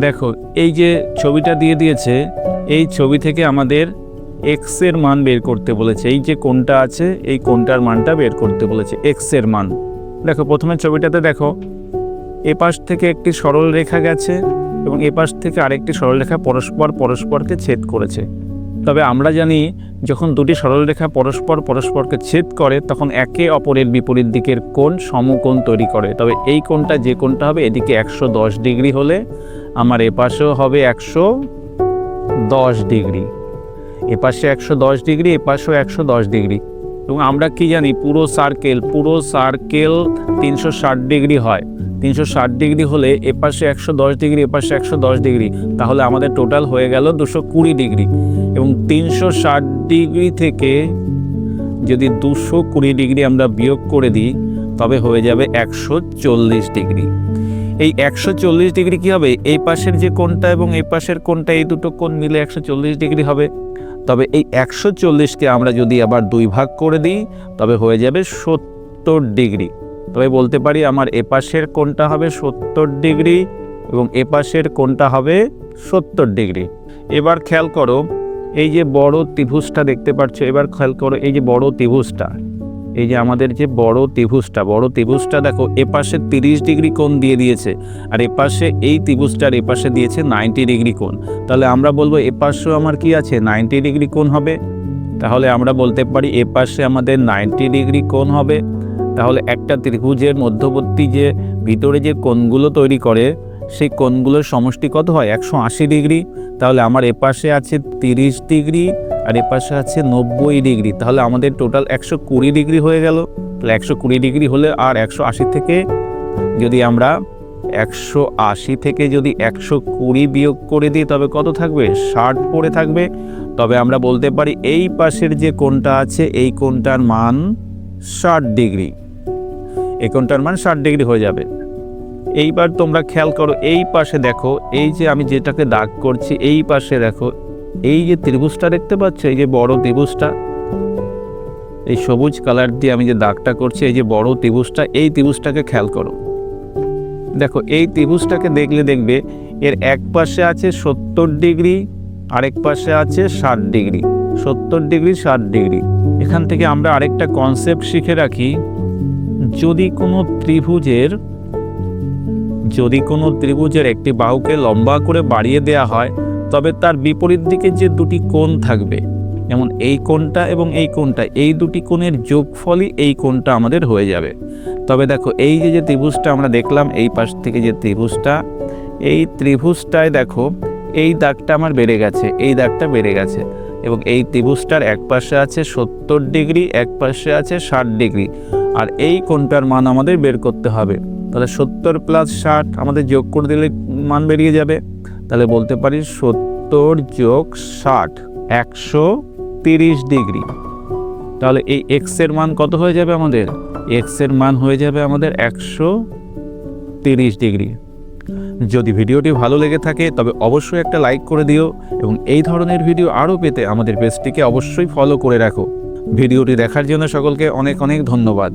দেখো এই যে ছবিটা দিয়ে দিয়েছে, এই ছবি থেকে আমাদের এক্স এর মান বের করতে বলেছে। এই যে কোণটা আছে এই কোণটার মানটা বের করতে বলেছে, এক্স এর মান। দেখো প্রথমে ছবিটাতে দেখো এপাশ থেকে একটি সরল রেখা গেছে এবং এপাশ থেকে আরেকটি সরলরেখা পরস্পরকে ছেদ করেছে। তবে আমরা জানি যখন দুটি সরলরেখা পরস্পরকে ছেদ করে তখন একে অপরের বিপরীত দিকের কোণ সমকোণ তৈরি করে। তবে এই কোণটা যে কোণটা হবে এদিকে 110 ডিগ্রি হলে আমার এপাশেও হবে 110 ডিগ্রি, এপাশে 110 ডিগ্রি, এপাশেও 110 ডিগ্রি। এবং আমরা কি জানি পুরো সার্কেল 360 ডিগ্রি হয়। 360 ডিগ্রি হলে এপাশে 110 ডিগ্রি, এপাশে 110 ডিগ্রি, তাহলে আমাদের টোটাল হয়ে গেল 220 ডিগ্রি। এবং 360 ডিগ্রি থেকে যদি 220 ডিগ্রি আমরা বিয়োগ করে দিই তবে হয়ে যাবে 140 ডিগ্রি। এই 140 ডিগ্রি কি হবে, এই পাশের যে কোণটা এবং এই পাশের কোণটা, এই দুটো কোণ মিলে 140 ডিগ্রি হবে। তবে এই 140কে আমরা যদি আবার 2 ভাগ করে দিই তবে হয়ে যাবে 70 ডিগ্রি। তবে বলতে পারি আমার এপাশের কোণটা হবে 70 ডিগ্রি এবং এপাশের কোণটা হবে 70 ডিগ্রি। এবার খেয়াল করো এই যে বড় ত্রিভুজটা দেখতে পাচ্ছ, এবার খেয়াল করো এই যে বড় ত্রিভুজটা, এই যে আমাদের যে বড় ত্রিভুজটা দেখো এপাশে 30 ডিগ্রি কোণ দিয়ে দিয়েছে আর এপাশে এই ত্রিভুজটার এপাশে দিয়েছে 90 ডিগ্রি কোণ। তাহলে আমরা বলবো এপাশেও আমার কি আছে 90 ডিগ্রি কোণ হবে। তাহলে আমরা বলতে পারি এপাশে আমাদের 90 ডিগ্রি কোণ হবে। তাহলে একটা ত্রিভুজের মধ্যবর্তী যে ভিতরে যে কোণগুলো তৈরি করে সেই কোণগুলোর সমষ্টি কত হয়, 180 ডিগ্রি। তাহলে আমার এপাশে আছে 30 ডিগ্রি আর এপাশে আছে 90 ডিগ্রি, তাহলে আমাদের টোটাল 120 ডিগ্রি হয়ে গেল। তাহলে 120 ডিগ্রি হলে আর 180 থেকে যদি আমরা 120 বিয়োগ করে দিই তবে কত থাকবে, 60 পড়ে থাকবে। তবে আমরা বলতে পারি এই পাশের যে কোণটা আছে এই কোণটার মান 60 ডিগ্রি, এই কোণটার মান 60 ডিগ্রি হয়ে যাবে। এইবার তোমরা খেয়াল করো এই পাশে দেখো, এই যে আমি যেটাকে দাগ করছি এই পাশে দেখো এই যে ত্রিভুজটা দেখতে পাচ্ছ, এই যে বড় ত্রিভুজটা, এই সবুজ কালার দিয়ে আমি যে দাগটা করছি এই যে বড় ত্রিভুজটা, এই ত্রিভুজটাকে খেয়াল করো। দেখো এই ত্রিভুজটাকে দেখবে এর এক পাশে আছে 70 ডিগ্রি আরেক পাশে আছে 60 ডিগ্রি, 70 ডিগ্রি 60 ডিগ্রি। এখান থেকে আমরা আরেকটা কনসেপ্ট শিখে রাখি, যদি কোনো ত্রিভুজের একটি বাহুকে লম্বা করে বাড়িয়ে দেয়া হয় তবে তার বিপরীত দিকে যে দুটি কোণ থাকবে, যেমন এই কোণটা এবং এই কোণটা, এই দুটি কোণের যোগফলই এই কোণটা আমাদের হয়ে যাবে। তবে দেখো এই যে ত্রিভুজটা আমরা দেখলাম এই পাশ থেকে যে ত্রিভুজটা, এই ত্রিভুজটায় দেখো এই দাগটা আমার বেড়ে গেছে, এই দাগটা বেড়ে গেছে এবং এই ত্রিভুজটার এক পাশে আছে 70 ডিগ্রি, এক পাশে আছে 60 ডিগ্রি আর এই কোণটার মান আমাদের বের করতে হবে। তাহলে 70 প্লাস 60 আমাদের যোগ করে দিলে মান বেরিয়ে যাবে। তাহলে বলতে পারি 70 যোগ 60 130 ডিগ্রি। তাহলে এই এক্স এর মান কত হয়ে যাবে আমাদের, এক্স এর মান হয়ে যাবে আমাদের 130 ডিগ্রি। যদি ভিডিওটি ভালো লেগে থাকে তবে অবশ্যই একটা লাইক করে দিও এবং এই ধরনের ভিডিও আরও পেতে আমাদের পেজটিকে অবশ্যই ফলো করে রাখো। ভিডিওটি দেখার জন্য সকলকে অনেক অনেক ধন্যবাদ।